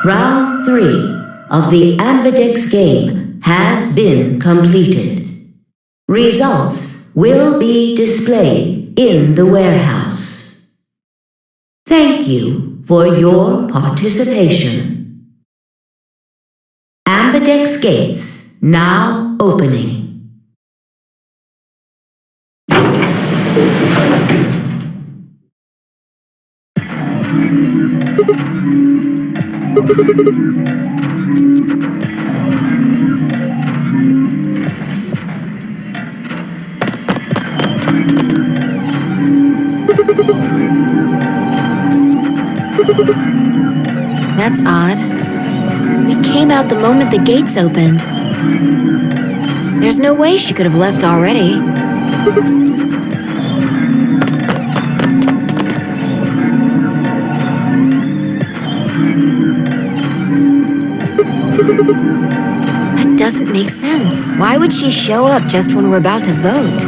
Round 3 of the Ambidex game has been completed. Results will be displayed in the warehouse. Thank you for your participation. Ambidex gates now opening. That's odd. We came out the moment the gates opened. There's no way she could have left already. That doesn't make sense. Why would she show up just when we're about to vote?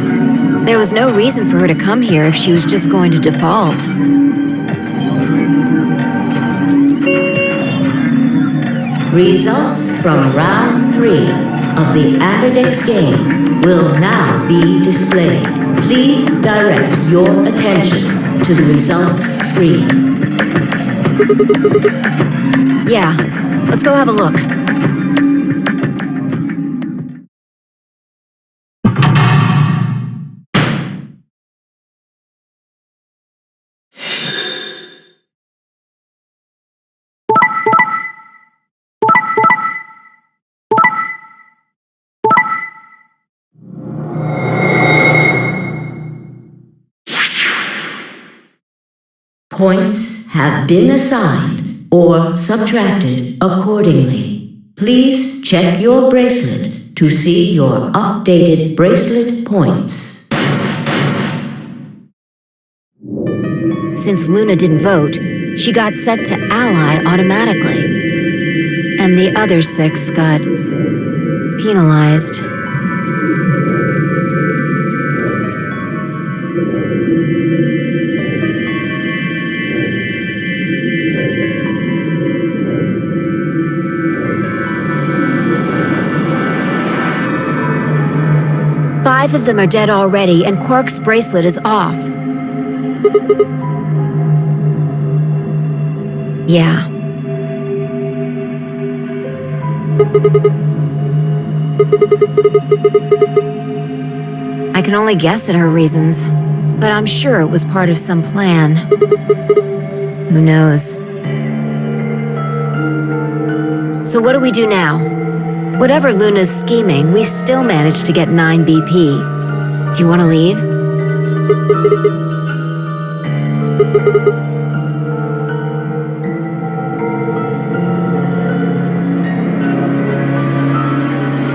There was no reason for her to come here if she was just going to default. Results from round 3 of the Ambidex game will now be displayed. Please direct your attention to the results screen. Yeah, let's go have a look. Points have been assigned or subtracted accordingly. Please check your bracelet to see your updated bracelet points. Since Luna didn't vote, she got set to ally automatically. And the other 6 got penalized. Five of them are dead already, and Quark's bracelet is off. Yeah. I can only guess at her reasons, but I'm sure it was part of some plan. Who knows? So what do we do now? Whatever Luna's scheming, we still managed to get 9 BP. Do you want to leave?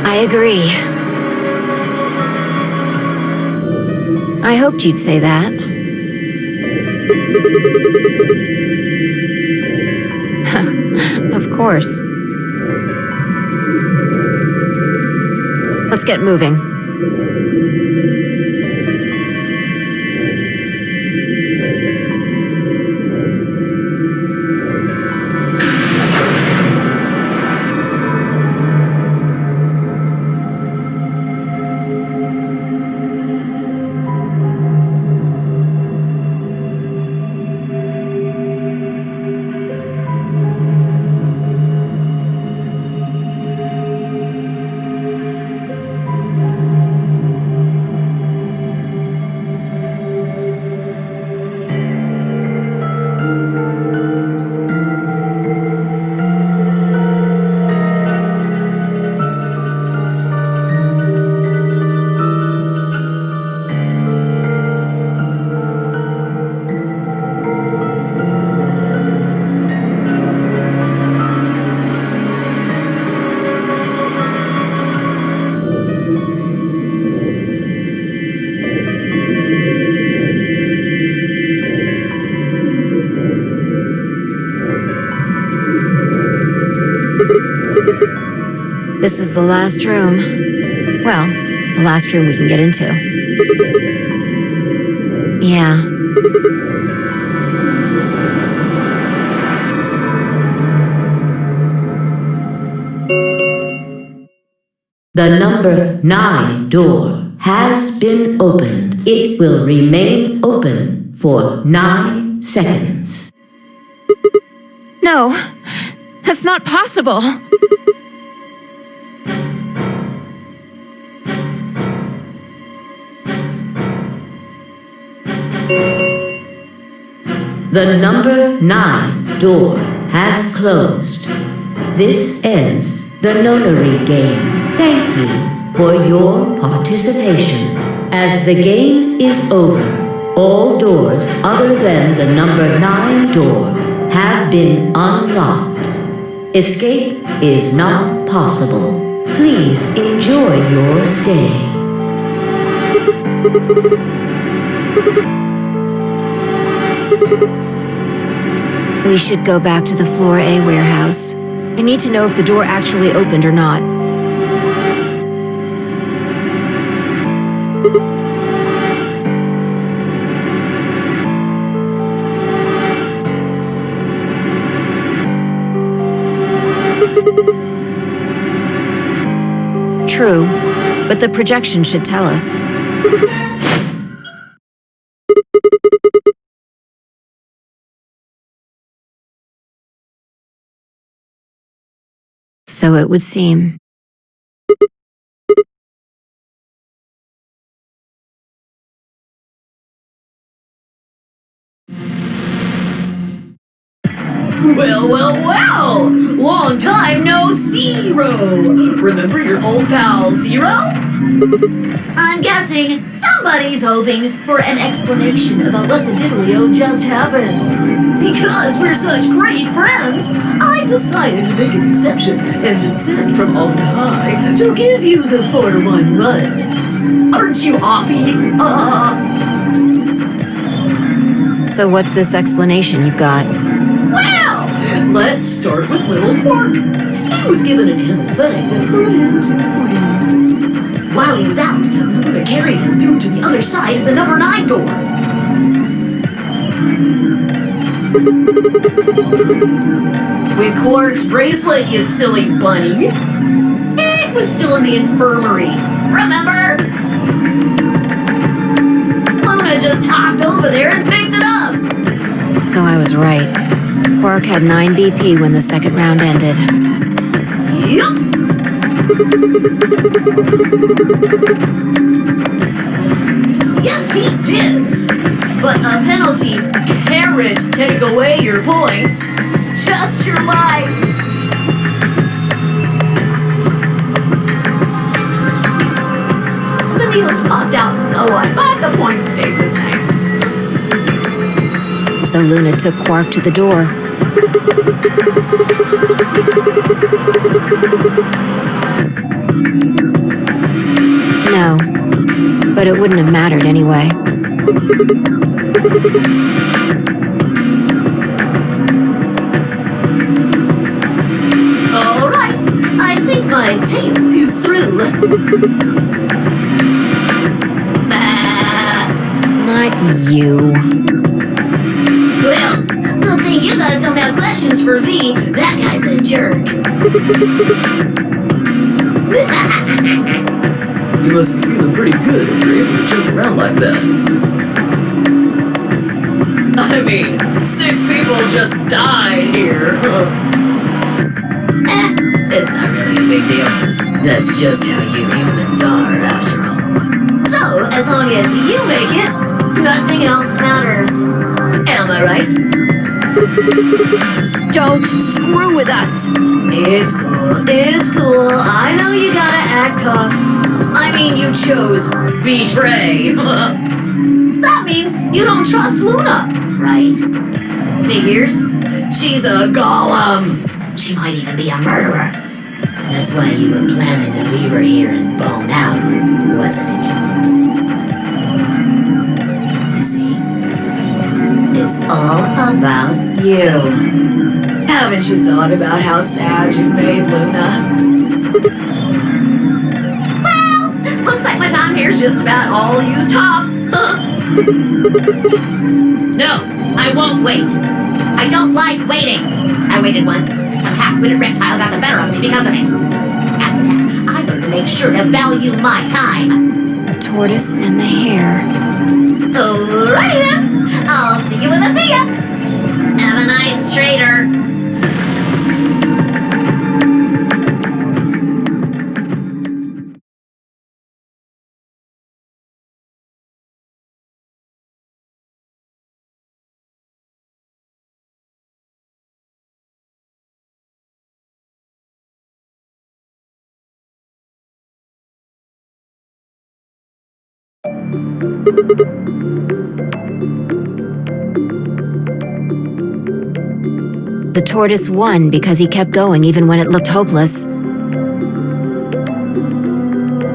I agree. I hoped you'd say that. Of course. Let's get moving. This is the last room. Well, the last room we can get into. Yeah. The number 9 door has been opened. It will remain open for 9 seconds. No, that's not possible. The number 9 door has closed. This ends the nonary game. Thank you for your participation. As the game is over, all doors other than the number 9 door have been unlocked. Escape is not possible. Please enjoy your stay. We should go back to the Floor A warehouse. I need to know if the door actually opened or not. True, but the projection should tell us. So it would seem. Well! Long time no see, Remember your old pal, Zero? I'm guessing somebody's hoping for an explanation about what the diddlio just happened. Because we're such great friends, I decided to make an exception and descend from on high to give you the 4-1 run. Aren't you happy? So what's this explanation you've got? Well, let's start with little Quark. He was given an anesthetic that put him to sleep. While he was out, Luna carried him through to the other side of the number 9 door. With Quark's bracelet, you silly bunny. It was still in the infirmary, remember? Luna just hopped over there and picked it up. So I was right. Quark had 9 BP when the second round ended. Yup. Yes, he did. But a penalty can't take away your points. Just your life. The needles popped out and so on, but the points stayed the same. So Luna took Quark to the door. No, but it wouldn't have mattered anyway. All right, I think my tale is through. Not you. Well, good thing you guys don't have questions for V. That guy's a jerk. You must be feeling pretty good if you're able to jump around like that. I mean, 6 people just died here. It's not really a big deal. That's just how you humans are, after all. So, as long as you make it, nothing else matters. Am I right? Don't screw with us! It's cool. I know you gotta act tough. I mean, you chose betray. That means you don't trust Luna, right? Figures. She's a golem. She might even be a murderer. That's why you were planning to leave her here and bone out, wasn't it? You see? It's all about you. Haven't you thought about how sad you've made Luna? Well, looks like my time here's just about all used up. No, I won't wait. I don't like waiting. I waited once, and some half-witted reptile got the better of me because of it. After that, I learned to make sure to value my time. The tortoise and the hare. Alrighty then. I'll see you when I see ya. Have a nice trader. The tortoise won because he kept going even when it looked hopeless.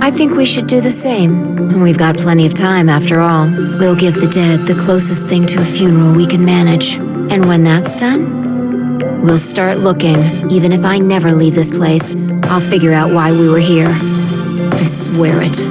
I think we should do the same. We've got plenty of time after all. We'll give the dead the closest thing to a funeral we can manage. And when that's done, we'll start looking. Even if I never leave this place, I'll figure out why we were here. I swear it.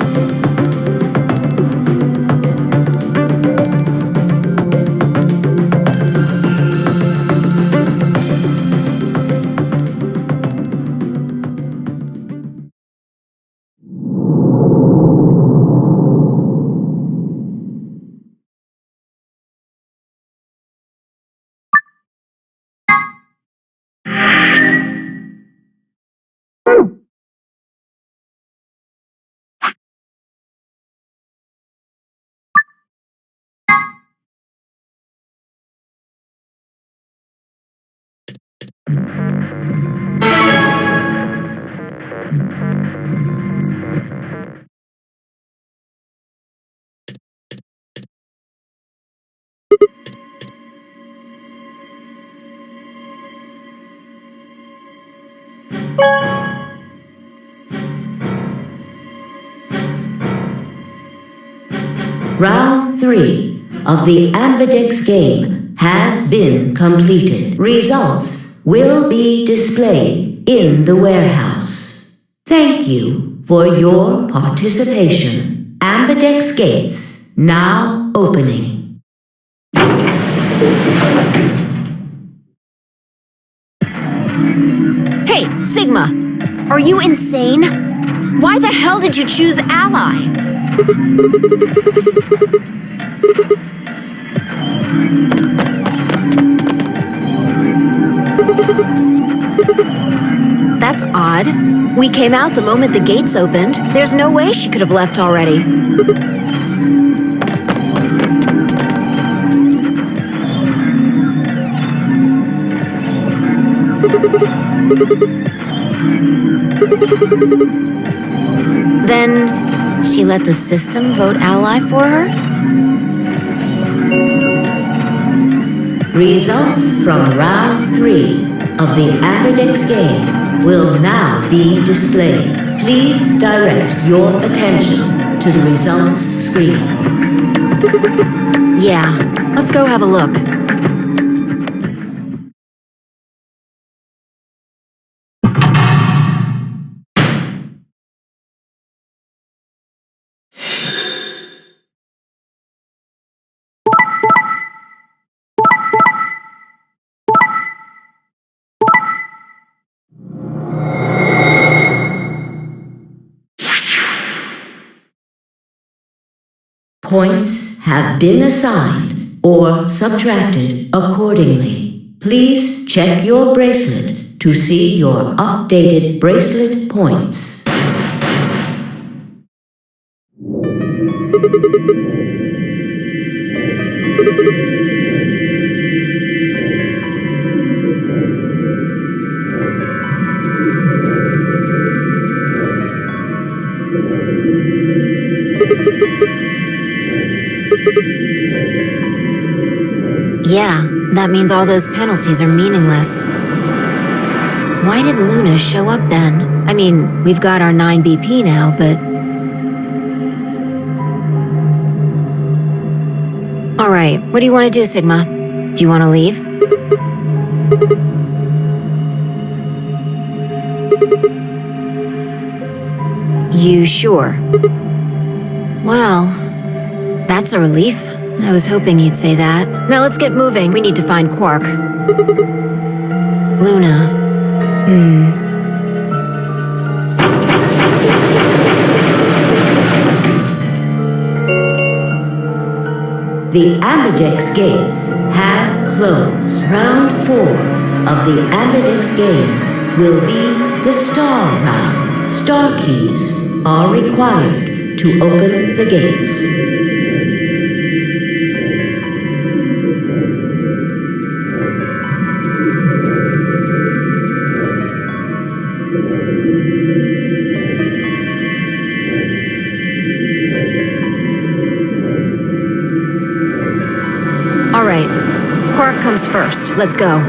Round 3 of the Ambidex game has been completed. Results will be displayed in the warehouse. Thank you for your participation. Ambidex gates now opening. Hey, Sigma! Are you insane? Why the hell did you choose Ally? That's odd. We came out the moment the gates opened. There's no way she could have left already. Then, she let the system vote Ally for her? Results from round 3 of the Ambidex game will now be displayed. Please direct your attention to the results screen. Yeah, let's go have a look. Points have been assigned or subtracted accordingly. Please check your bracelet to see your updated bracelet points. Yeah, that means all those penalties are meaningless. Why did Luna show up then? I mean, we've got our 9 BP now, but... Alright, what do you want to do, Sigma? Do you want to leave? You sure? Well, that's a relief. I was hoping you'd say that. Now let's get moving. We need to find Quark. Luna. The Ambidex gates have closed. Round 4 of the Ambidex game will be the Star Round. Star keys are required to open the gates. All right. Quark comes first. Let's go.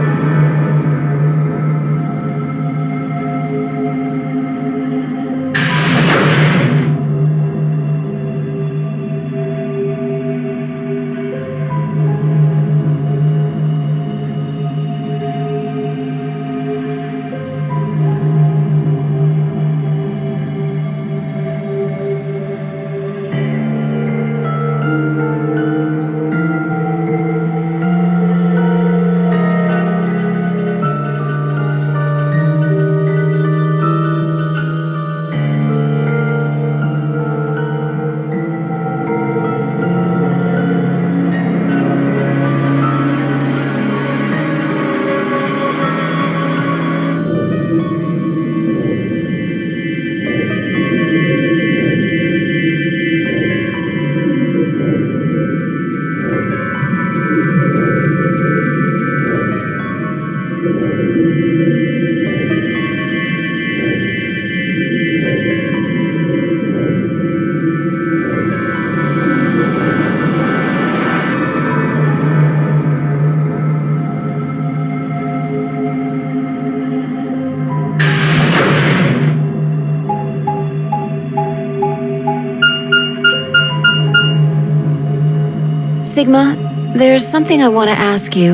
Sigma, there's something I want to ask you.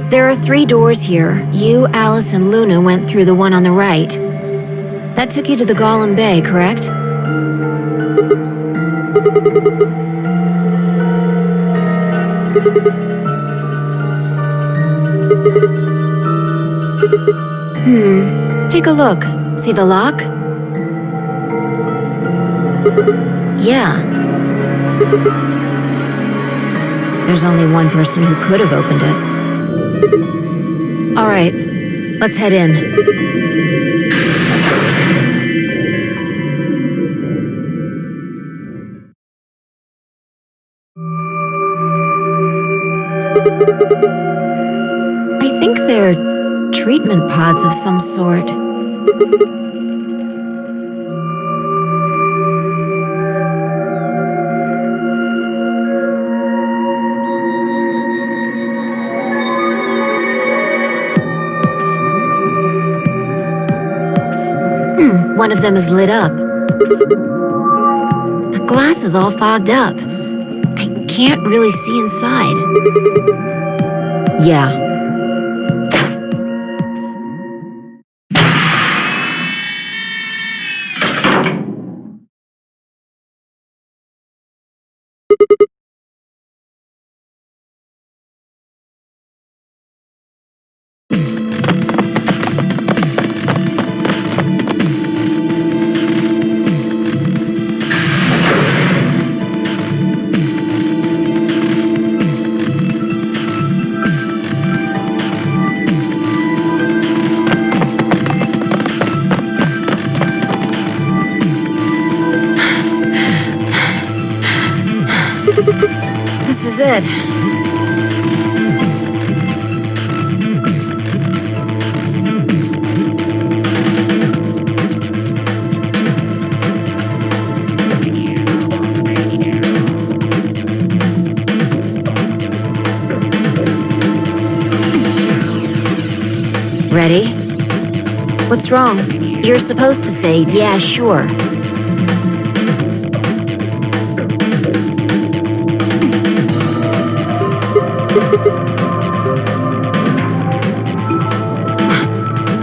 There are 3 doors here. You, Alice, and Luna went through the one on the right. That took you to the Golem Bay, correct? Take a look. See the lock? Yeah. There's only one person who could have opened it. All right, let's head in. I think they're treatment pods of some sort. One of them is lit up. The glass is all fogged up. I can't really see inside. Yeah. This is it. Ready? What's wrong? You're supposed to say, yeah, sure.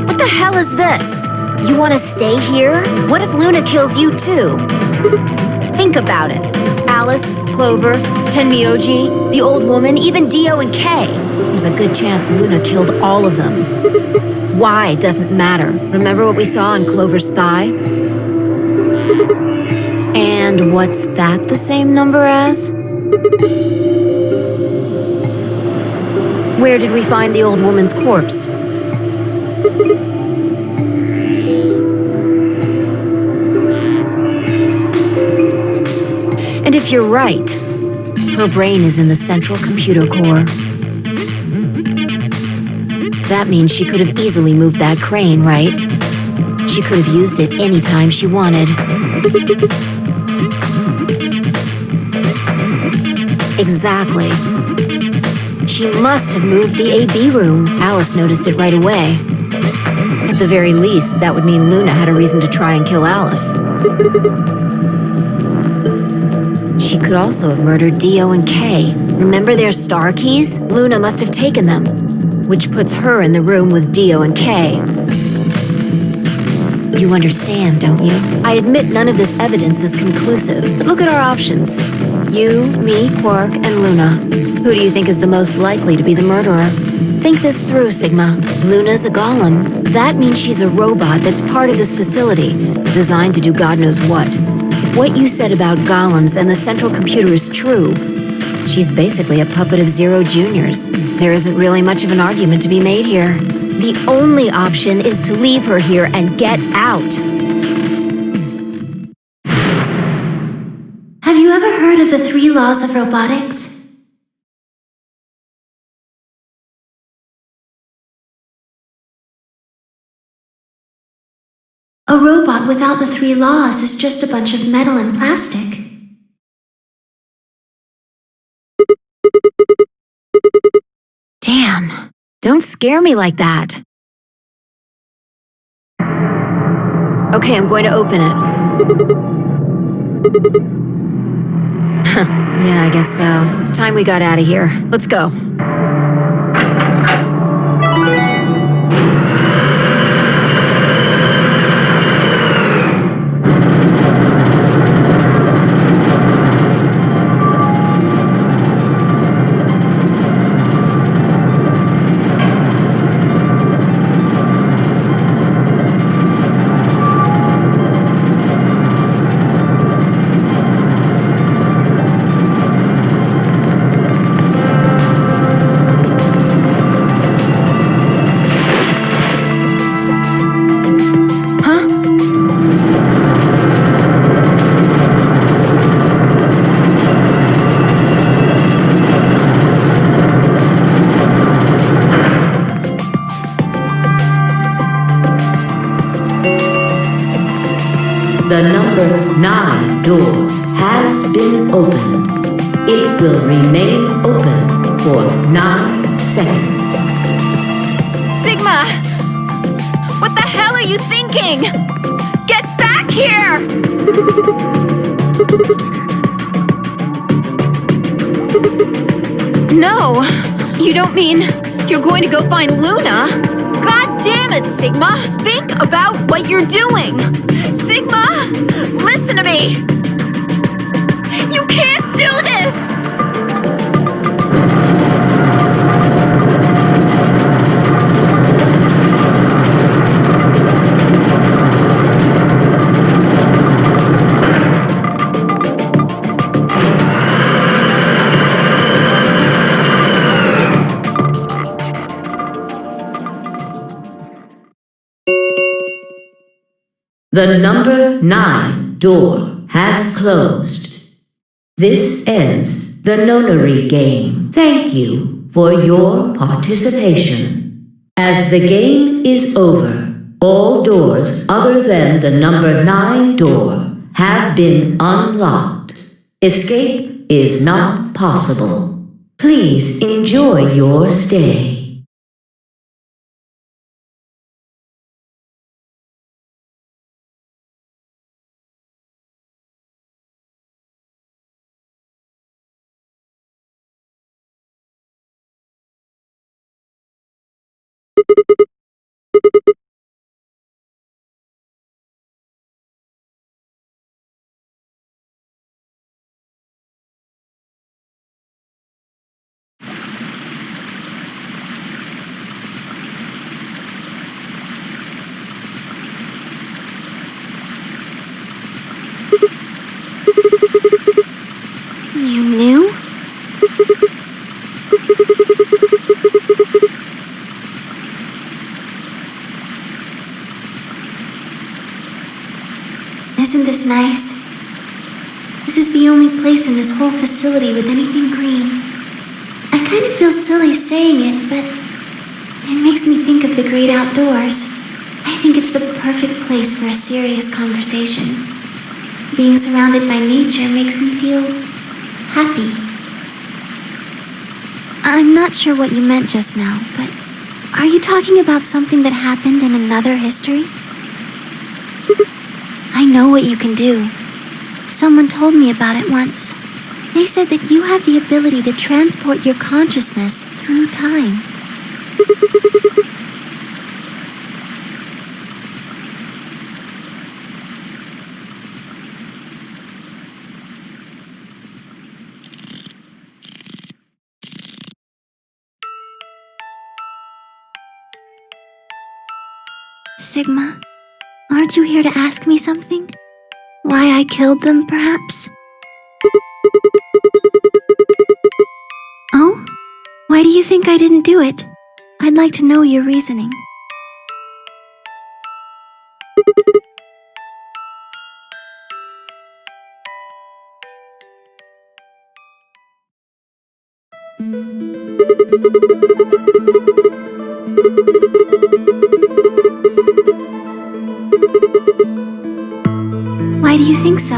What the hell is this? You want to stay here? What if Luna kills you too? Think about it. Alice, Clover, Tenmyoji, the old woman, even Dio and Kay. There's a good chance Luna killed all of them. Why doesn't matter. Remember what we saw on Clover's thigh? And what's that the same number as? Where did we find the old woman's corpse? And if you're right, her brain is in the central computer core. That means she could have easily moved that crane, right? She could have used it anytime she wanted. Exactly. She must have moved the AB room. Alice noticed it right away. At the very least, that would mean Luna had a reason to try and kill Alice. She could also have murdered Dio and Kay. Remember their star keys? Luna must have taken them, which puts her in the room with Dio and Kay. You understand, don't you? I admit none of this evidence is conclusive, but look at our options. You, me, Quark, and Luna. Who do you think is the most likely to be the murderer? Think this through, Sigma. Luna's a golem. That means she's a robot that's part of this facility, designed to do God knows what. If what you said about golems and the central computer is true, she's basically a puppet of Zero Junior's. There isn't really much of an argument to be made here. The only option is to leave her here and get out. Have you ever heard of the 3 laws of robotics? A robot without the 3 laws is just a bunch of metal and plastic. Damn. Don't scare me like that. Okay, I'm going to open it. Yeah, I guess so. It's time we got out of here. Let's go. The number 9 door has been opened. It will remain open for 9 seconds. Sigma! What the hell are you thinking? Get back here! No, you don't mean you're going to go find Luna? God damn it, Sigma! Think about what you're doing! Sigma! Listen to me! You can't do this! The number 9 door has closed. This ends the nonary game. Thank you for your participation. As the game is over, all doors other than the number 9 door have been unlocked. Escape is not possible. Please enjoy your stay. place in this whole facility with anything green. I kind of feel silly saying it, but it makes me think of the great outdoors. I think it's the perfect place for a serious conversation. Being surrounded by nature makes me feel happy. I'm not sure what you meant just now, but are you talking about something that happened in another history? I know what you can do. Someone told me about it once. They said that you have the ability to transport your consciousness through time. Sigma, aren't you here to ask me something? Why I killed them, perhaps? Oh? Why do you think I didn't do it? I'd like to know your reasoning. Why do you think so?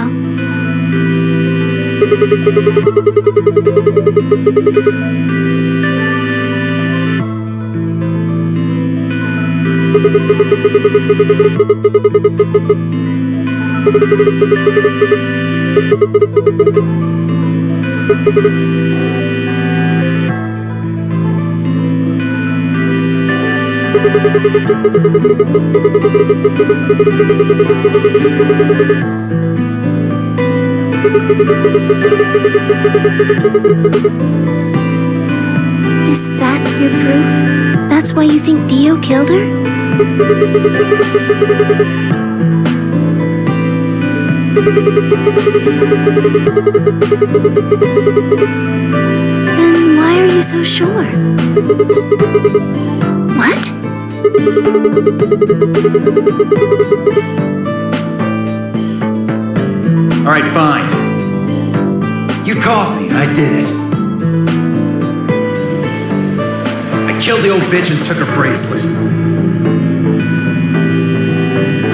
Is that your proof? That's why you think Dio killed her? Then why are you so sure? What? All right, fine. You caught me. I did it. I killed the old bitch and took her bracelet.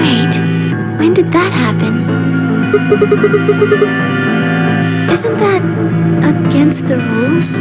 Wait, when did that happen? Isn't that against the rules?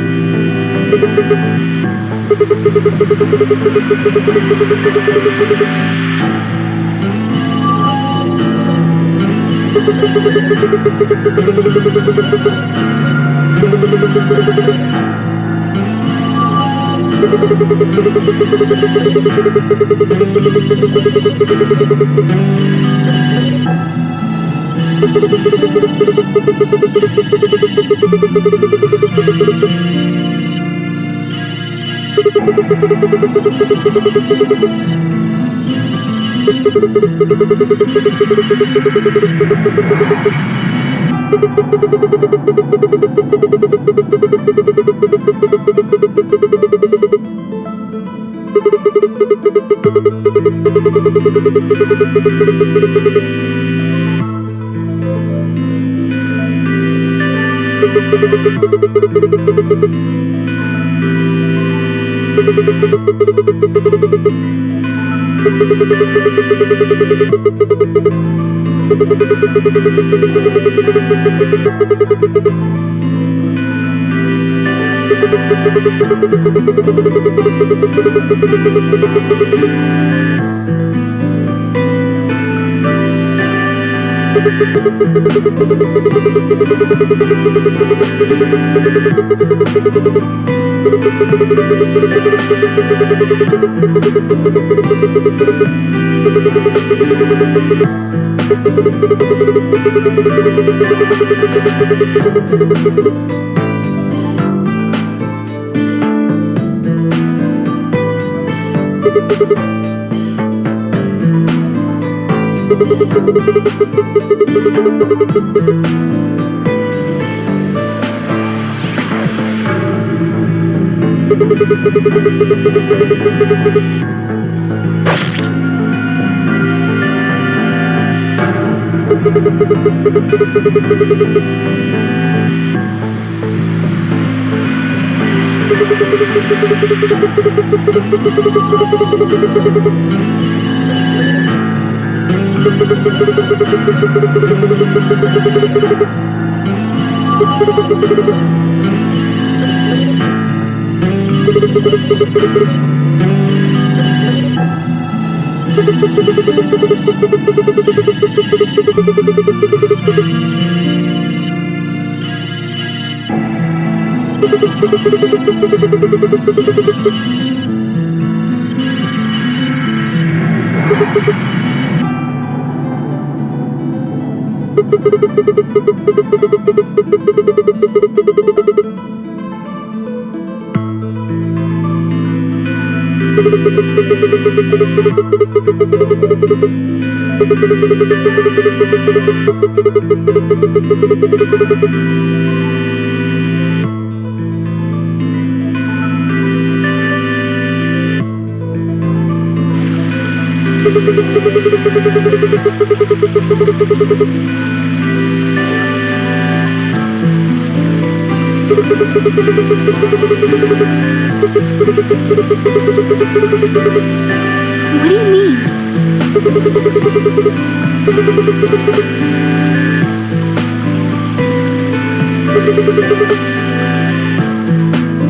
What do you mean?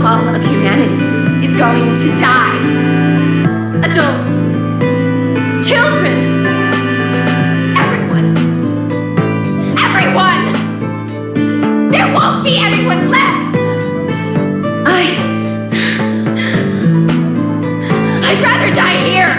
All of humanity is going to die. Adults, children, everyone. Everyone! There won't be anyone left! I'd rather die here!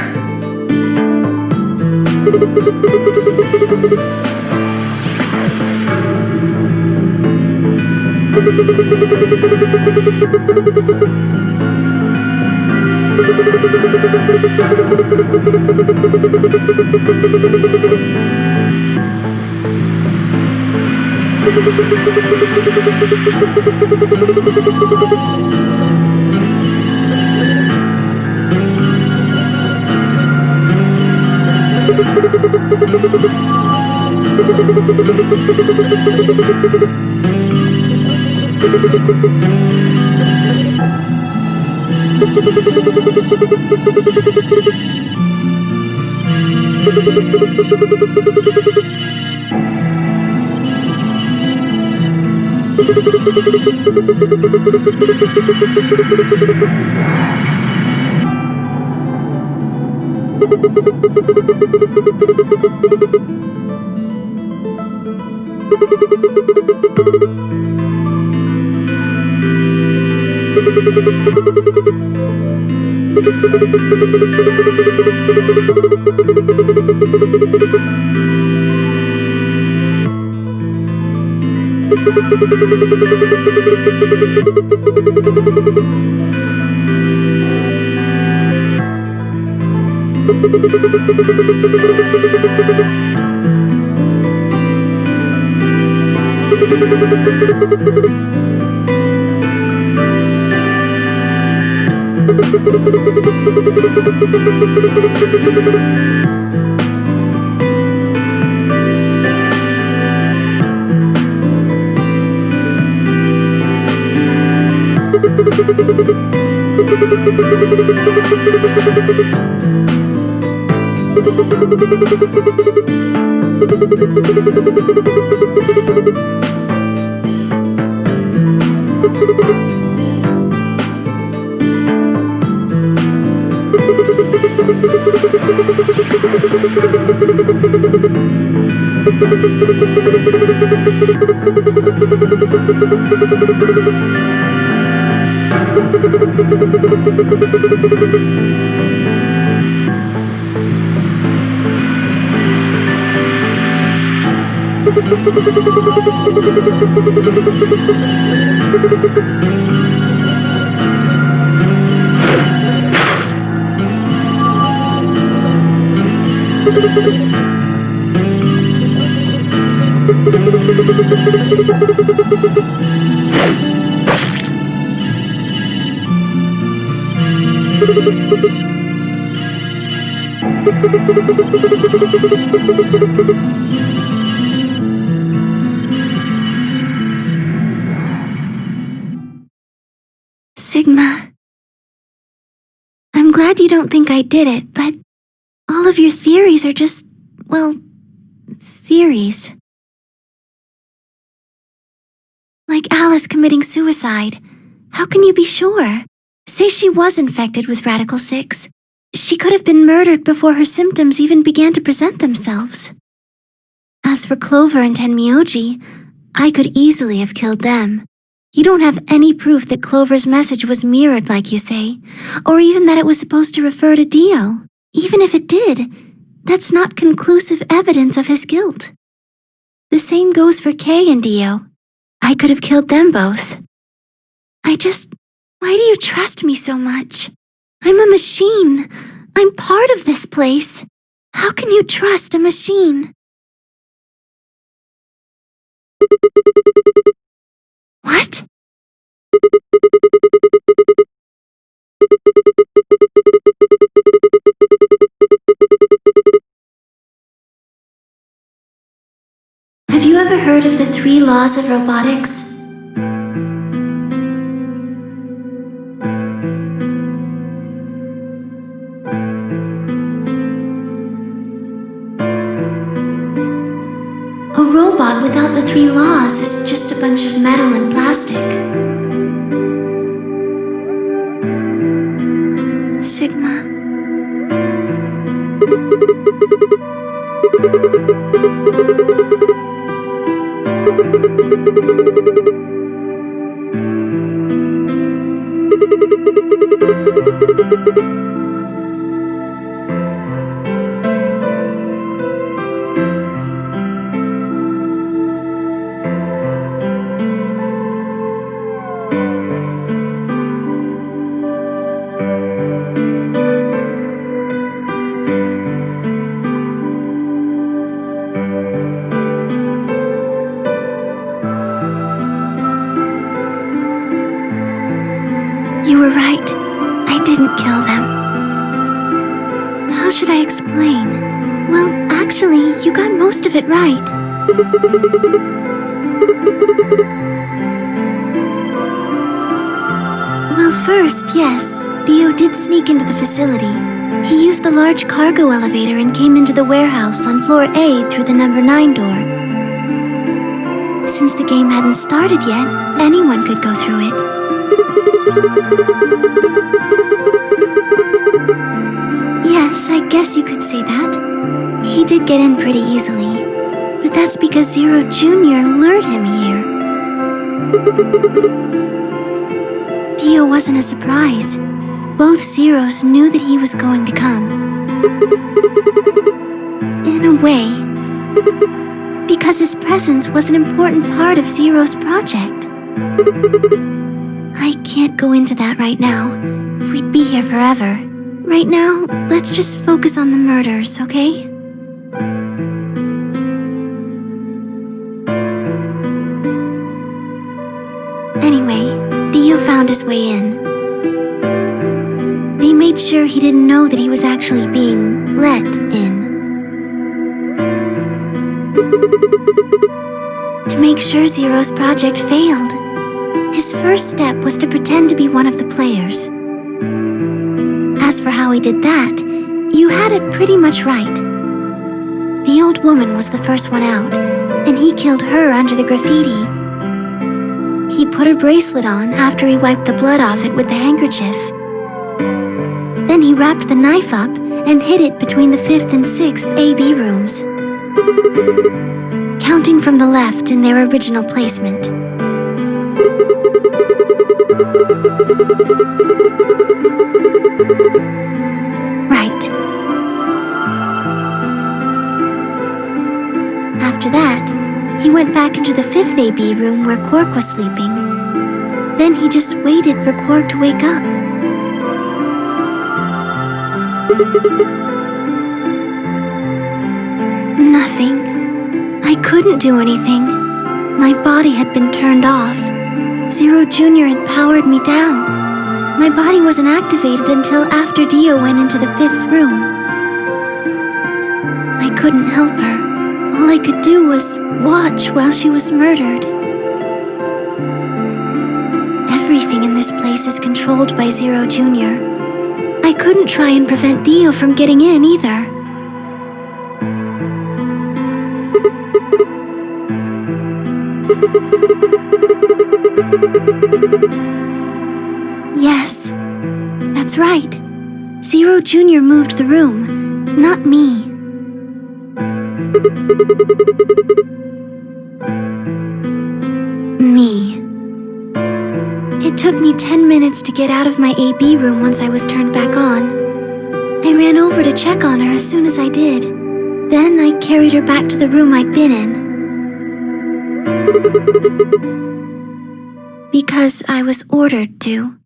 Sigma. I'm glad you don't think I did it, but all of your theories are just, well, theories. Like Alice committing suicide. How can you be sure? Say she was infected with Radical 6. She could have been murdered before her symptoms even began to present themselves. As for Clover and Tenmyoji, I could easily have killed them. You don't have any proof that Clover's message was mirrored like you say, or even that it was supposed to refer to Dio. Even if it did, that's not conclusive evidence of his guilt. The same goes for Kay and Dio. I could have killed them both. Why do you trust me so much? I'm a machine. I'm part of this place. How can you trust a machine? What? Have you ever heard of the 3 laws of robotics? A robot without the 3 laws is just a bunch of metal and plastic. Sigma. You were right. I didn't kill them. How should I explain? Well, actually, you got most of it right. Well, first, yes, Dio did sneak into the facility. He used the large cargo elevator and came into the warehouse on floor A through the number 9 door. Since the game hadn't started yet, anyone could go through it. Yes, I guess you could say that. He did get in pretty easily, but that's because Zero Jr. lured him here. Dio wasn't a surprise. Both Zeros knew that he was going to come. In a way, because his presence was an important part of Zero's project. I can't go into that right now. We'd be here forever. Right now, let's just focus on the murders, okay? Anyway, Dio found his way in. They made sure he didn't know that he was actually being let in. To make sure Zero's project failed, his first step was to pretend to be one of the players. As for how he did that, you had it pretty much right. The old woman was the first one out, and he killed her under the graffiti. He put her bracelet on after he wiped the blood off it with the handkerchief. Then he wrapped the knife up and hid it between the 5th and 6th AB rooms, counting from the left in their original placement. Right. After that, he went back into the 5th AB room where Quark was sleeping. Then he just waited for Quark to wake up. Nothing. I couldn't do anything. My body had been turned off. Zero Jr. had powered me down. My body wasn't activated until after Dio went into the 5th room. I couldn't help her. All I could do was watch while she was murdered. Everything in this this place is controlled by Zero Jr. I couldn't try and prevent Dio from getting in either. Yes, that's right. Zero Jr. moved the room, not me. It took me 10 minutes to get out of my AB room once I was turned back on. I ran over to check on her as soon as I did. Then I carried her back to the room I'd been in. Because I was ordered to.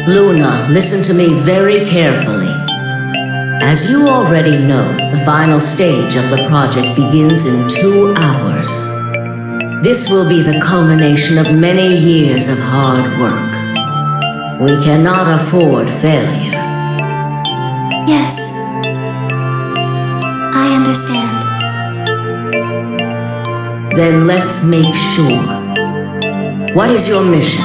Luna, listen to me very carefully. As you already know, the final stage of the project begins in 2 hours. This will be the culmination of many years of hard work. We cannot afford failure. Yes, I understand. Then let's make sure. What is your mission?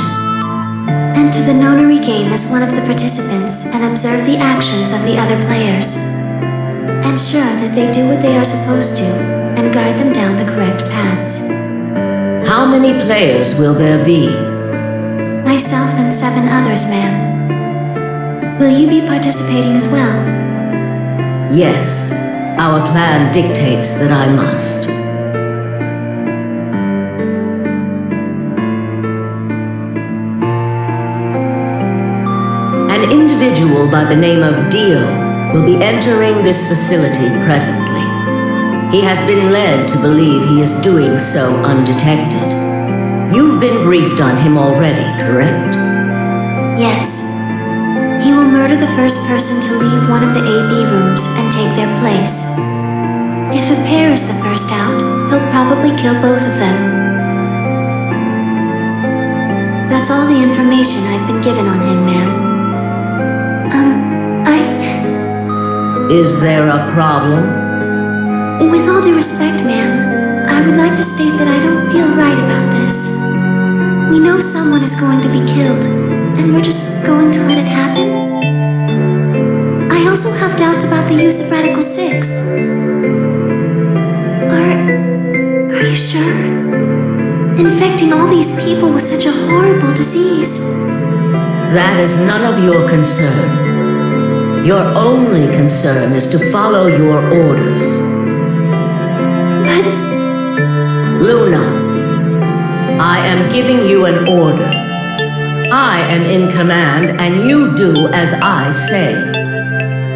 Enter the Nonary game as one of the participants and observe the actions of the other players. Ensure that they do what they are supposed to and guide them down the correct paths. How many players will there be? Myself and 7 others, ma'am. Will you be participating as well? Yes, our plan dictates that I must. An individual by the name of Dio will be entering this facility presently. He has been led to believe he is doing so undetected. You've been briefed on him already, correct? Yes. He will murder the first person to leave one of the AB rooms and take their place. If a pair is the first out, he'll probably kill both of them. That's all the information I've been given on him, ma'am. Is there a problem? With all due respect, ma'am, I would like to state that I don't feel right about this. We know someone is going to be killed, and we're just going to let it happen? I also have doubts about the use of Radical 6. Are you sure? Infecting all these people with such a horrible disease. That is none of your concern. Your only concern is to follow your orders. But... Luna, I am giving you an order. I am in command and you do as I say.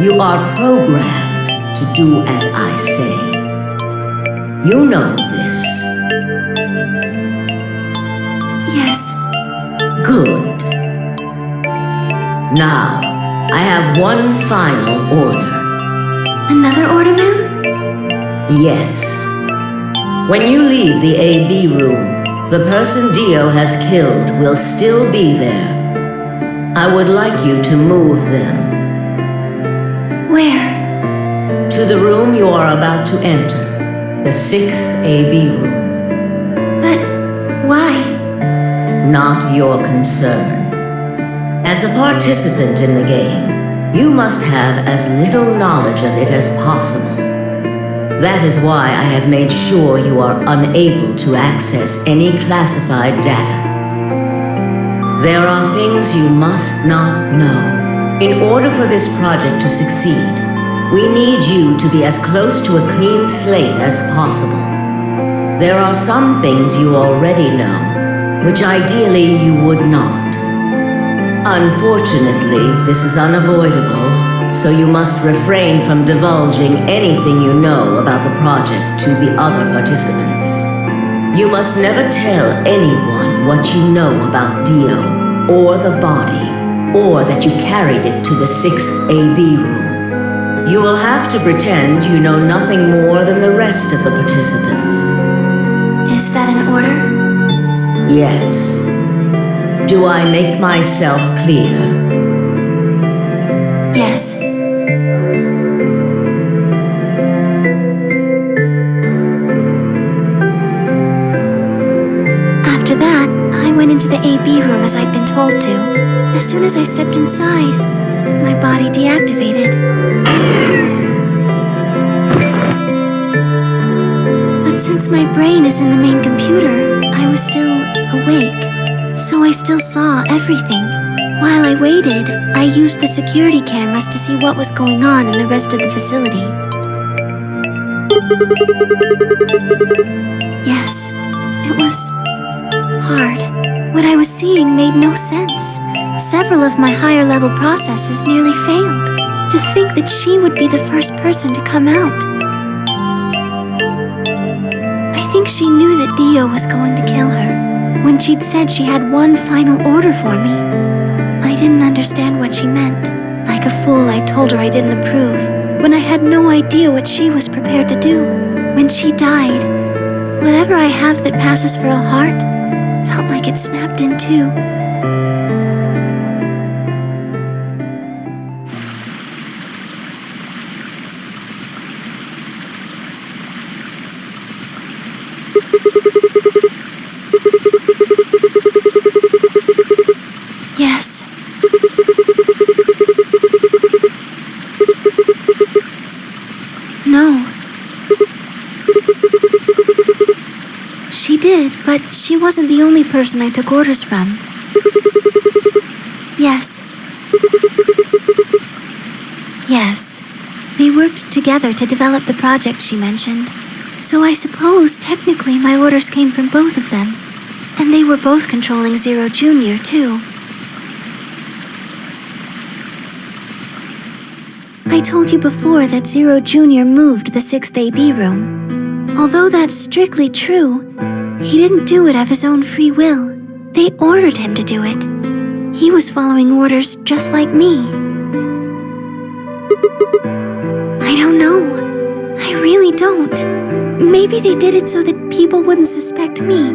You are programmed to do as I say. You know this. Yes. Good. Now, I have one final order. Another order, ma'am? Yes. When you leave the AB room, the person Dio has killed will still be there. I would like you to move them. Where? To the room you are about to enter, the 6th AB room. But why? Not your concern. As a participant in the game, you must have as little knowledge of it as possible. That is why I have made sure you are unable to access any classified data. There are things you must not know. In order for this project to succeed, we need you to be as close to a clean slate as possible. There are some things you already know, which ideally you would not. Unfortunately, this is unavoidable, so you must refrain from divulging anything you know about the project to the other participants. You must never tell anyone what you know about Dio, or the body, or that you carried it to the 6th AB room. You will have to pretend you know nothing more than the rest of the participants. Is that an order? Yes. Do I make myself clear? Yes. as I'd been told to. As soon as I stepped inside, my body deactivated. But since my brain is in the main computer, I was still awake, so I still saw everything. While I waited, I used the security cameras to see what was going on in the rest of the facility. Yes, it was hard. What I was seeing made no sense. Several of my higher-level processes nearly failed. To think that she would be the first person to come out. I think she knew that Dio was going to kill her. When she'd said she had one final order for me, I didn't understand what she meant. Like a fool, I told her I didn't approve, when I had no idea what she was prepared to do. When she died, whatever I have that passes for a heart felt like it snapped in two. Yes. No. She did, but she wasn't the only person I took orders from. Yes. Yes. They worked together to develop the project she mentioned. So I suppose, technically, my orders came from both of them. And they were both controlling Zero Jr., too. I told you before that Zero Jr. moved the 6th AB room. Although that's strictly true, he didn't do it of his own free will. They ordered him to do it. He was following orders just like me. I don't know. I really don't. Maybe they did it so that people wouldn't suspect me.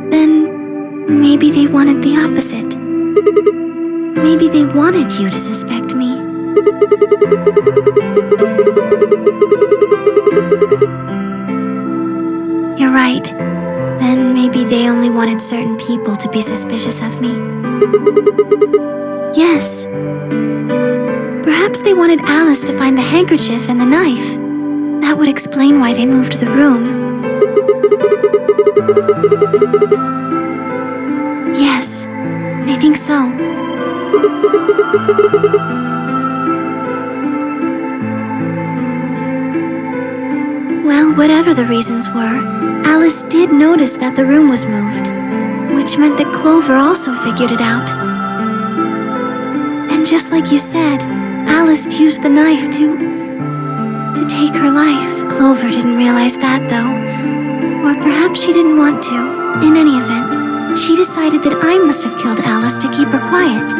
Then maybe they wanted the opposite. Maybe they wanted you to suspect me. You're right. Then maybe they only wanted certain people to be suspicious of me. Yes. Perhaps they wanted Alice to find the handkerchief and the knife. That would explain why they moved the room. Yes, I think so. Well, whatever the reasons were, Alice did notice that the room was moved, which meant that Clover also figured it out. And just like you said, Alice used the knife to take her life. Clover didn't realize that, though. Or perhaps she didn't want to. In any event, she decided that I must have killed Alice to keep her quiet.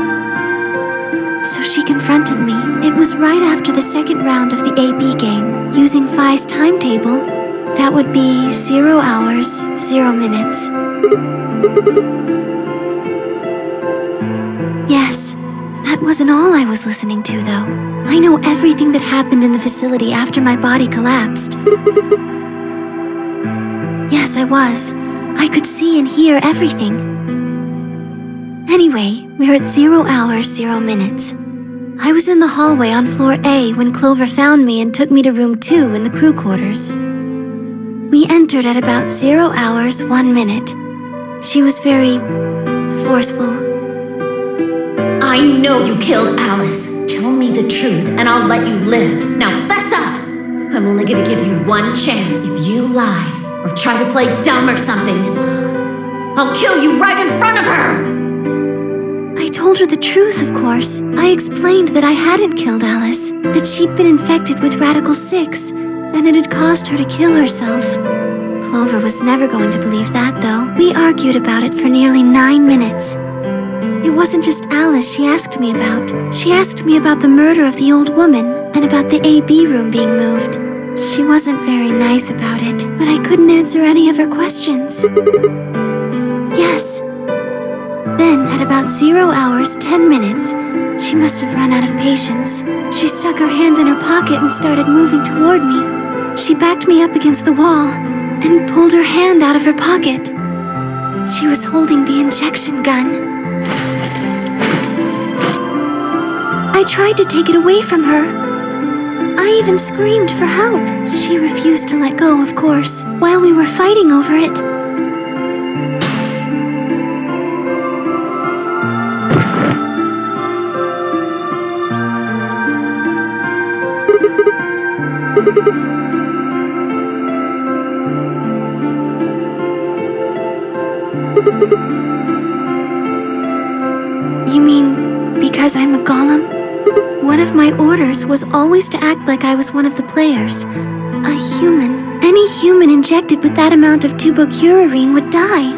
So she confronted me. It was right after the second round of the AB game. Using Phi's timetable, that would be 0 hours, 0 minutes. Yes, that wasn't all I was listening to, though. I know everything that happened in the facility after my body collapsed. Yes, I was. I could see and hear everything. Anyway, we're at 0 hours, 0 minutes. I was in the hallway on floor A when Clover found me and took me to room 2 in the crew quarters. We entered at about 0 hours, 1 minute. She was very forceful. I know you killed Alice. Tell me the truth and I'll let you live. Now fess up! I'm only gonna give you one chance. If you lie or try to play dumb or something, I'll kill you right in front of her! I told her the truth, of course. I explained that I hadn't killed Alice, that she'd been infected with Radical 6, and it had caused her to kill herself. Clover was never going to believe that, though. We argued about it for nearly 9 minutes. It wasn't just Alice she asked me about. She asked me about the murder of the old woman and about the AB room being moved. She wasn't very nice about it, but I couldn't answer any of her questions. Yes. Then, at about 0 hours, 10 minutes. She must have run out of patience. She stuck her hand in her pocket and started moving toward me. She backed me up against the wall and pulled her hand out of her pocket. She was holding the injection gun. I tried to take it away from her. I even screamed for help. She refused to let go, of course, while we were fighting over it. You mean because I'm a golem? One of my orders was always to act like I was one of the players. A human. Any human injected with that amount of tubocurarine would die.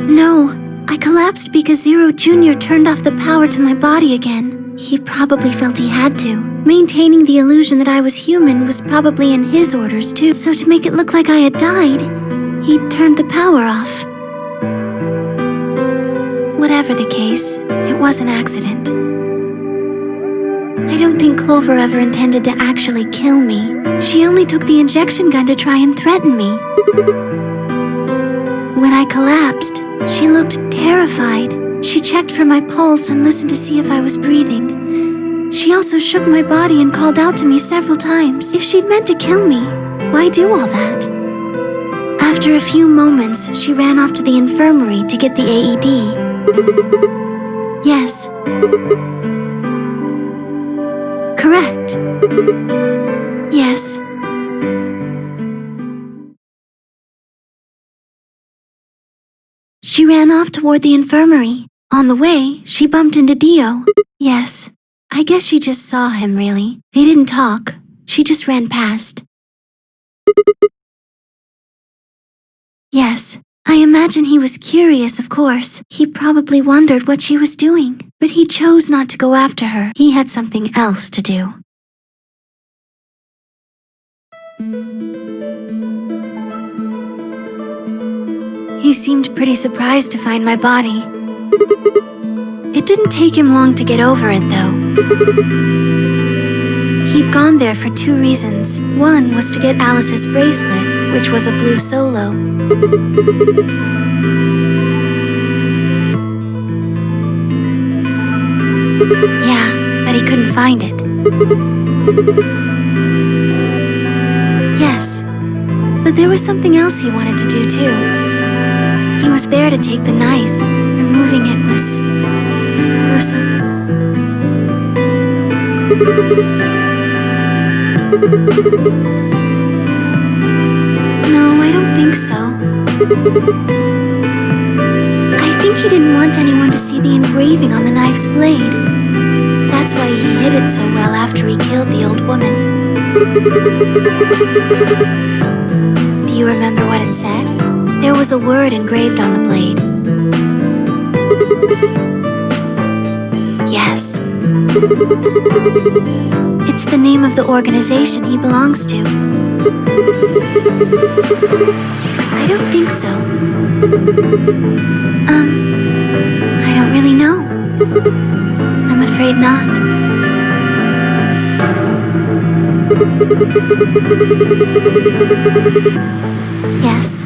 No, I collapsed because Zero Jr. turned off the power to my body again. He probably felt he had to. Maintaining the illusion that I was human was probably in his orders too, so to make it look like I had died, he turned the power off. Whatever the case, it was an accident. I don't think Clover ever intended to actually kill me. She only took the injection gun to try and threaten me. When I collapsed, she looked terrified. She checked for my pulse and listened to see if I was breathing. She also shook my body and called out to me several times. If she'd meant to kill me, why do all that? After a few moments, she ran off to the infirmary to get the AED. Yes. Correct. Yes. She ran off toward the infirmary. On the way, she bumped into Dio. Yes. I guess she just saw him, really. They didn't talk. She just ran past. Yes. I imagine he was curious, of course. He probably wondered what she was doing. But he chose not to go after her. He had something else to do. He seemed pretty surprised to find my body. It didn't take him long to get over it, though. He'd gone there for 2 reasons. One was to get Alice's bracelet, which was a blue solo. Yeah, but he couldn't find it. Yes, but there was something else he wanted to do, too. He was there to take the knife. Removing it was gruesome. No, I don't think so. I think he didn't want anyone to see the engraving on the knife's blade. That's why he hid it so well after he killed the old woman. Do you remember what it said? There was a word engraved on the blade. Yes. It's the name of the organization he belongs to. I don't think so. I don't really know. I'm afraid not. Yes.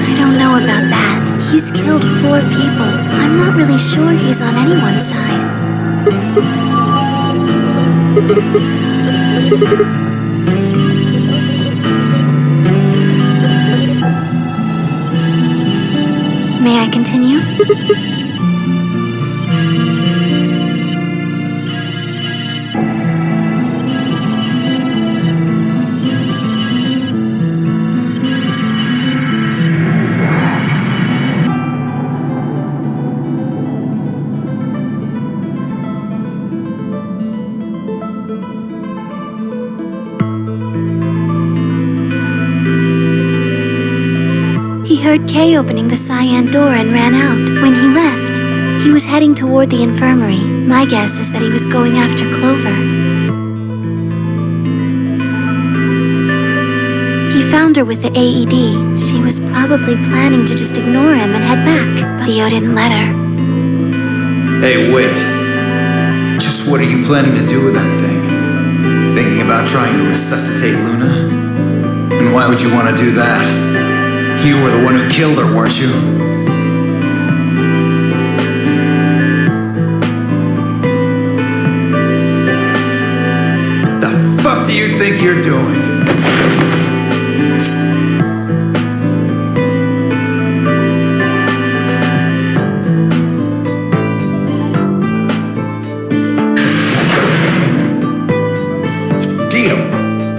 I don't know about that. He's killed 4 people. I'm not really sure he's on anyone's side. May I continue? He heard Kay opening the cyan door and ran out. When he left, he was heading toward the infirmary. My guess is that he was going after Clover. her with the AED. She was probably planning to just ignore him and head back, but Theo didn't let her. Hey, wait. Just what are you planning to do with that thing? Thinking about trying to resuscitate Luna? And why would you want to do that? You were the one who killed her, weren't you? The fuck do you think you're doing?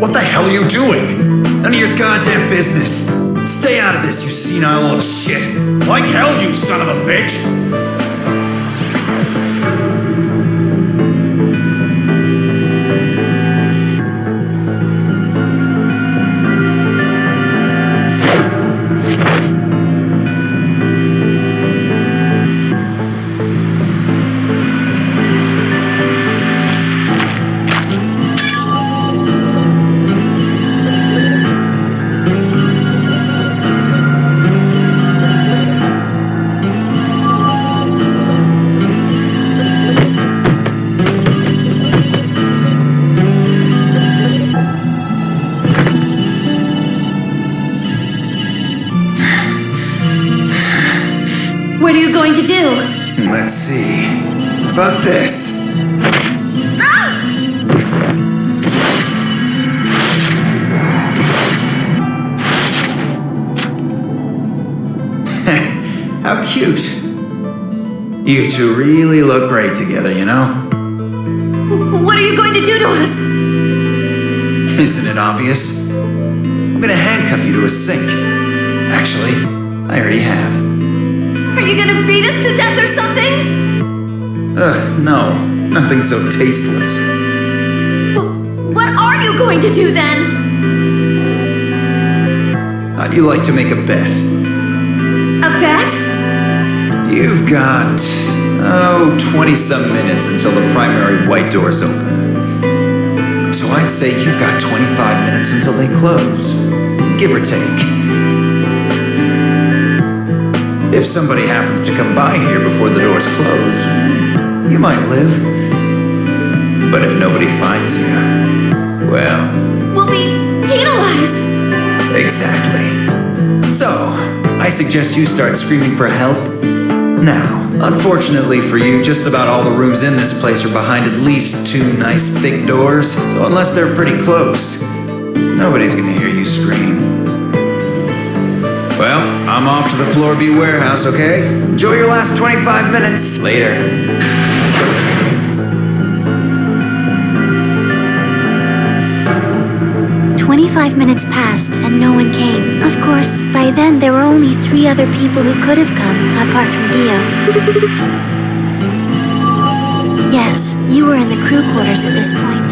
What the hell are you doing? None of your goddamn business. Stay out of this, you senile old shit. Like hell, you son of a bitch! What are you going to do? Let's see. How about this? How cute. You two really look great together, you know? What are you going to do to us? Isn't it obvious? I'm gonna handcuff you to a sink. Actually, I already have. Are you gonna beat us to death or something? Ugh, no. Nothing so tasteless. What are you going to do then? How'd you like to make a bet? A bet? You've got, 20-some minutes until the primary white doors open. So I'd say you've got 25 minutes until they close. Give or take. If somebody happens to come by here before the doors close, you might live. But if nobody finds you, well... We'll be penalized. Exactly. So, I suggest you start screaming for help now. Unfortunately for you, just about all the rooms in this place are behind at least 2 nice thick doors, so unless they're pretty close, nobody's gonna hear you scream. Well, I'm off to the Floor B warehouse, okay? Enjoy your last 25 minutes. Later. 25 minutes passed and no one came. Of course, by then there were only 3 other people who could have come, apart from Theo. Yes, you were in the crew quarters at this point.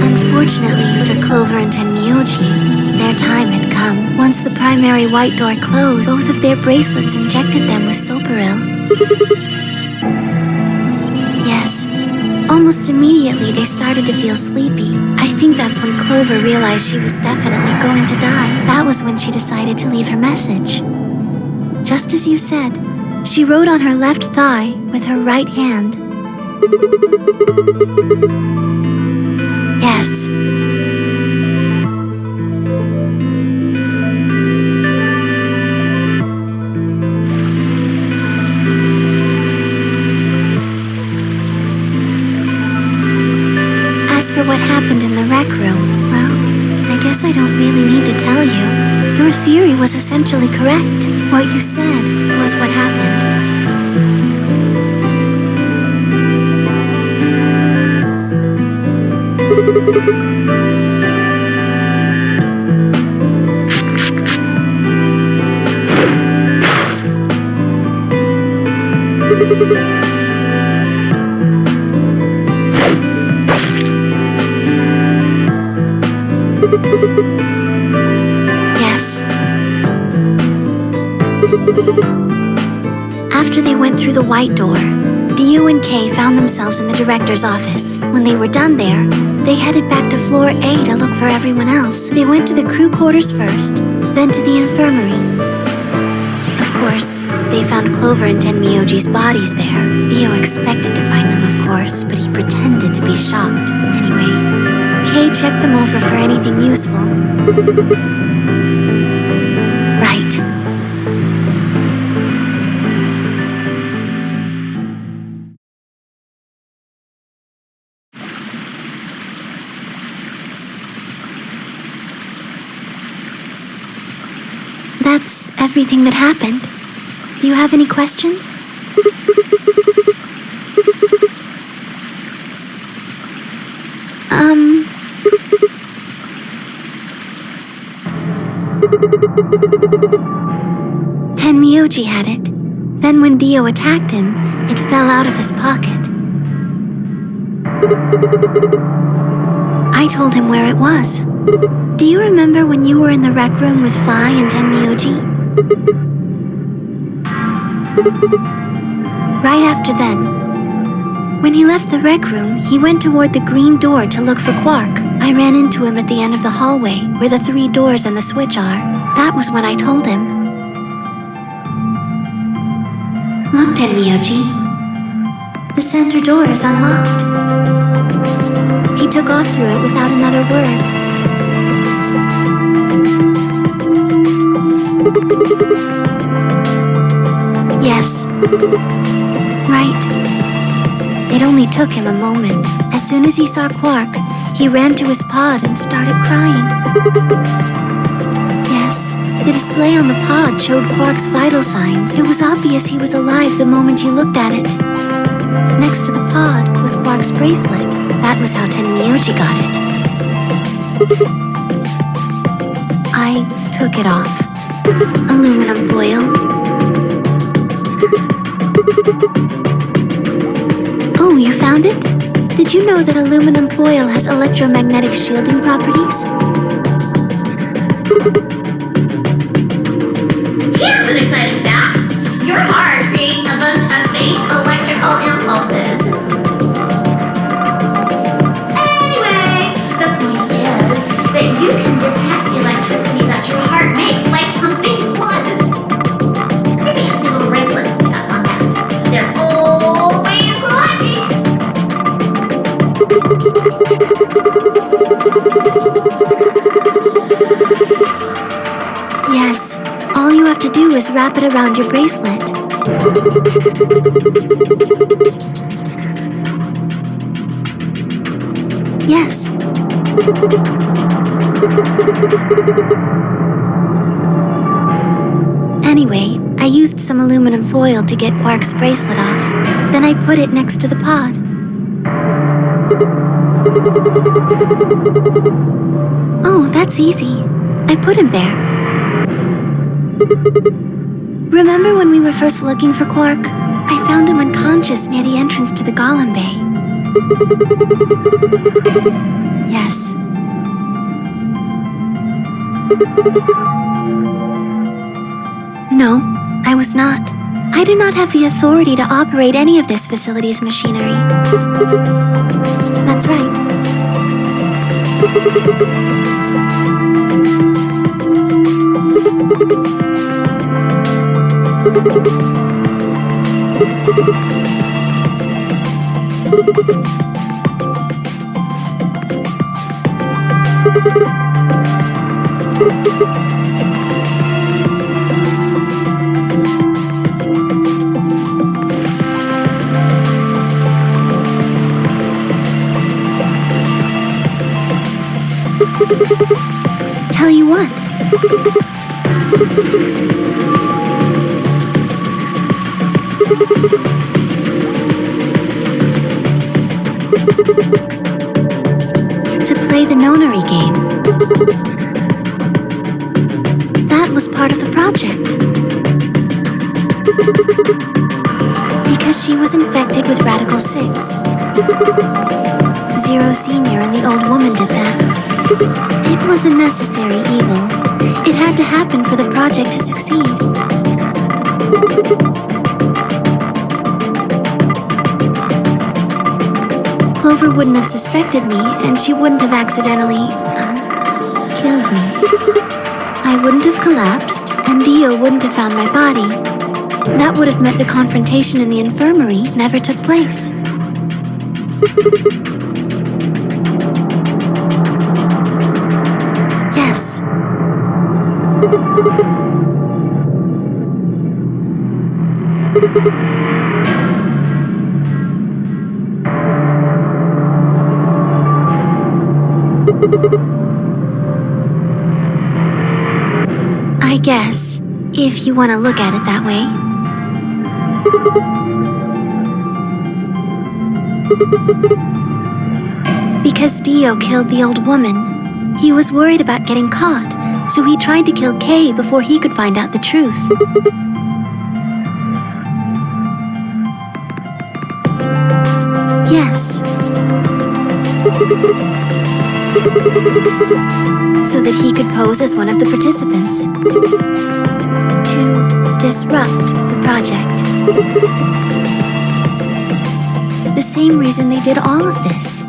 Unfortunately for Clover and Tenmyoji, their time had come. Once the primary white door closed, both of their bracelets injected them with Soparil. Yes, almost immediately they started to feel sleepy. I think that's when Clover realized she was definitely going to die. That was when she decided to leave her message. Just as you said, she wrote on her left thigh with her right hand. Yes. As for what happened in the rec room, well, I guess I don't really need to tell you. Your theory was essentially correct. What you said was what happened. Yes. After they went through the white door, Dio and Kay found themselves in the director's office. When they were done there, they headed back to floor A to look for everyone else. They went to the crew quarters first, then to the infirmary. Of course, they found Clover and Tenmyoji's bodies there. Dio expected to find them, of course, but he pretended to be shocked. Anyway, Kay checked them over for anything useful. Right. That's everything that happened. Do you have any questions? Tenmyoji had it. Then when Dio attacked him, it fell out of his pocket. I told him where it was. Do you remember when you were in the rec room with Phi and Tenmyoji? Right after then. When he left the rec room, he went toward the green door to look for Quark. I ran into him at the end of the hallway, where the 3 doors and the switch are. That was when I told him. Look, Tenmyoji. The center door is unlocked. He took off through it without another word. Yes. Right. It only took him a moment. As soon as he saw Quark, he ran to his pod and started crying. Yes, the display on the pod showed Quark's vital signs. It was obvious he was alive the moment you looked at it. Next to the pod was Quark's bracelet. That was how Tenmyoji got it. I took it off. Aluminum foil. Oh, you found it? Did you know that aluminum foil has electromagnetic shielding properties? Here's an exciting fact. Your heart creates a bunch of faint electrical impulses. Anyway, the point is that you can detect the electricity that your heart makes like pumping blood. Your fancy little bracelets pick up on that. They're always watching. Yes, all you have to do is wrap it around your bracelet. Yes. Anyway, I used some aluminum foil to get Quark's bracelet off. Then I put it next to the pod. Oh, that's easy. I put him there. Remember when we were first looking for Quark? I found him unconscious near the entrance to the Golem Bay. Yes. No, I was not. I do not have the authority to operate any of this facility's machinery. That's right. Tell you what. To play the Nonary game. That was part of the project. Because she was infected with Radical 6. Zero Senior and the old woman did that. It was a necessary evil. It had to happen for the project to succeed. Clover wouldn't have suspected me, and she wouldn't have accidentally, killed me. I wouldn't have collapsed, and Dio wouldn't have found my body. That would have meant the confrontation in the infirmary never took place. Yes. I guess, if you want to look at it that way. Because Dio killed the old woman, he was worried about getting caught, so he tried to kill Kay before he could find out the truth. Yes. So that he could pose as one of the participants. To disrupt the project. The same reason they did all of this.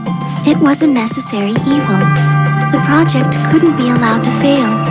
It was a necessary evil. The project couldn't be allowed to fail.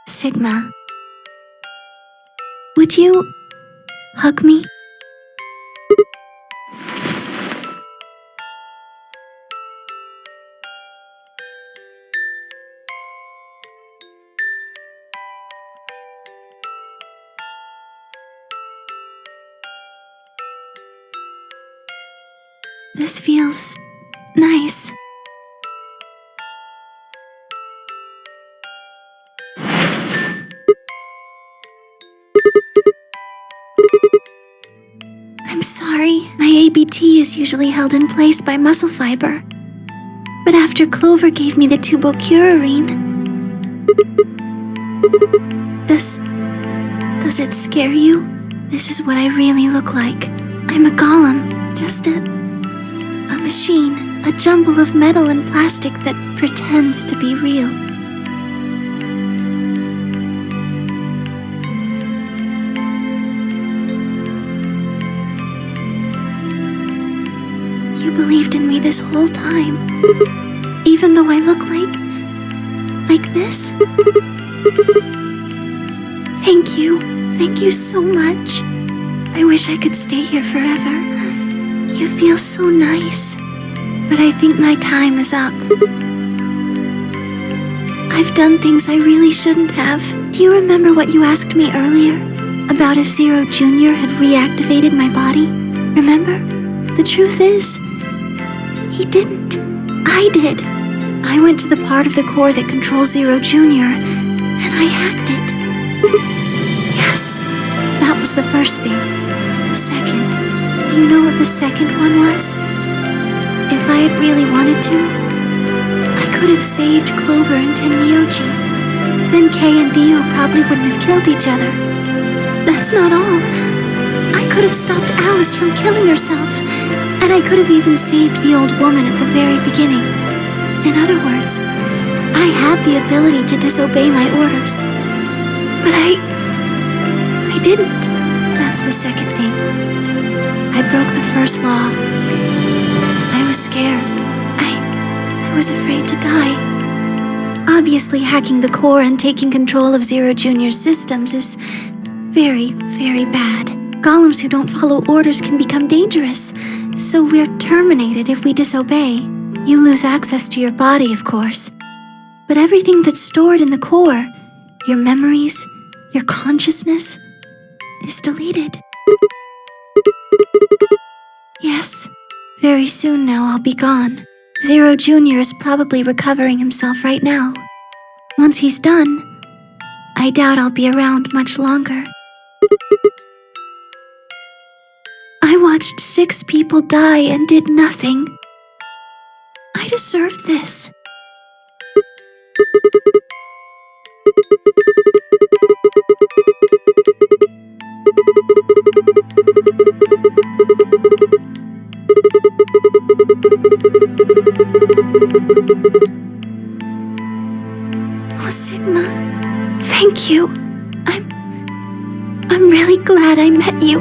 Sigma, would you hug me? This feels nice. I'm sorry, my ABT is usually held in place by muscle fiber. But after Clover gave me the tubocurarine... Does it scare you? This is what I really look like. I'm a golem, just a machine, a jumble of metal and plastic that pretends to be real. You believed in me this whole time, even though I look like this? Thank you so much. I wish I could stay here forever. You feel so nice, but I think my time is up. I've done things I really shouldn't have. Do you remember what you asked me earlier? About if Zero Jr. had reactivated my body? Remember? The truth is, he didn't. I did. I went to the part of the core that controls Zero Jr., and I hacked it. Yes, that was the first thing. The second. Do you know what the second one was? If I had really wanted to, I could have saved Clover and Tenmyoji. Then Kay and Dio probably wouldn't have killed each other. That's not all. I could have stopped Alice from killing herself, and I could have even saved the old woman at the very beginning. In other words, I had the ability to disobey my orders. But I didn't. That's the second thing. I broke the first law. I was scared. I was afraid to die. Obviously, hacking the core and taking control of Zero Jr.'s systems is very, very bad. Golems who don't follow orders can become dangerous, so we're terminated if we disobey. You lose access to your body, of course. But everything that's stored in the core, your memories, your consciousness, is deleted. Yes, Very soon now, I'll be gone. Zero Jr. is probably recovering himself right now. Once he's done, I doubt I'll be around much longer. I watched 6 people die and did nothing. I deserve this. Oh, Sigma, thank you. I'm really glad I met you.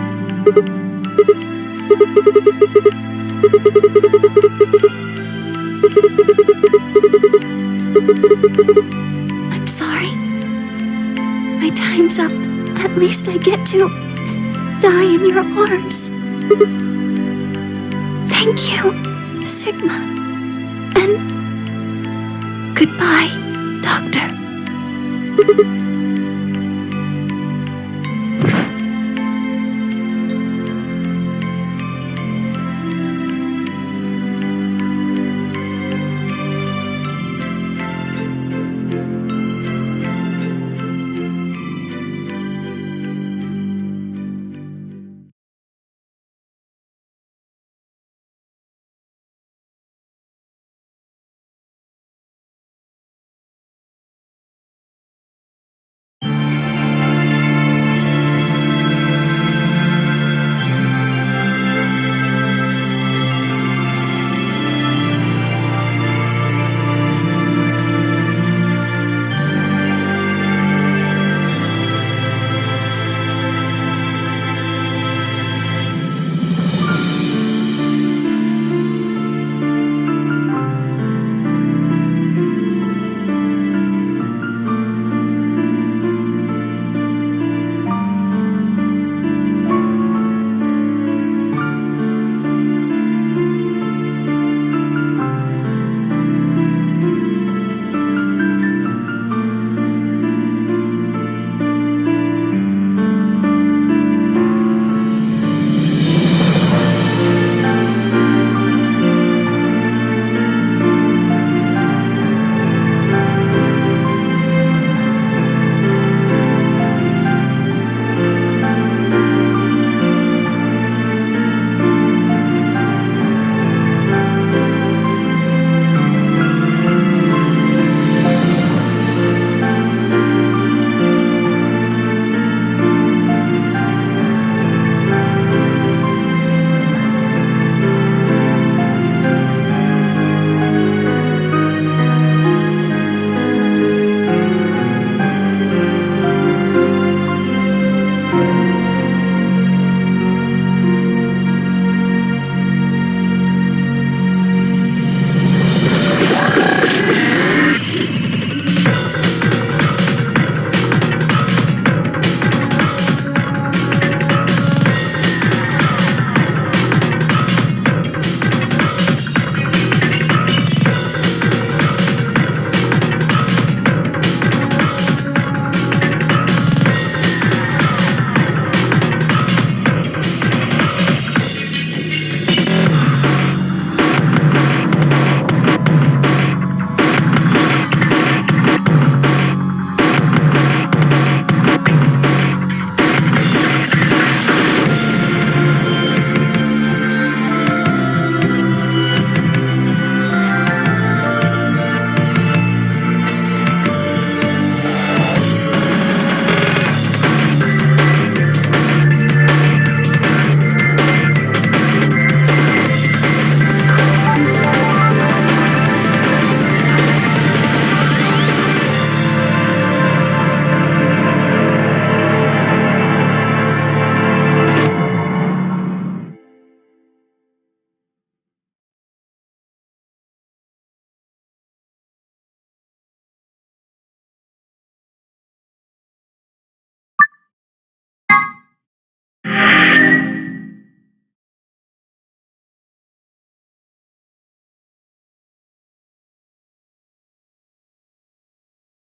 I'm sorry. My time's up. At least I get to die in your arms. Thank you, Sigma. And goodbye, Doctor.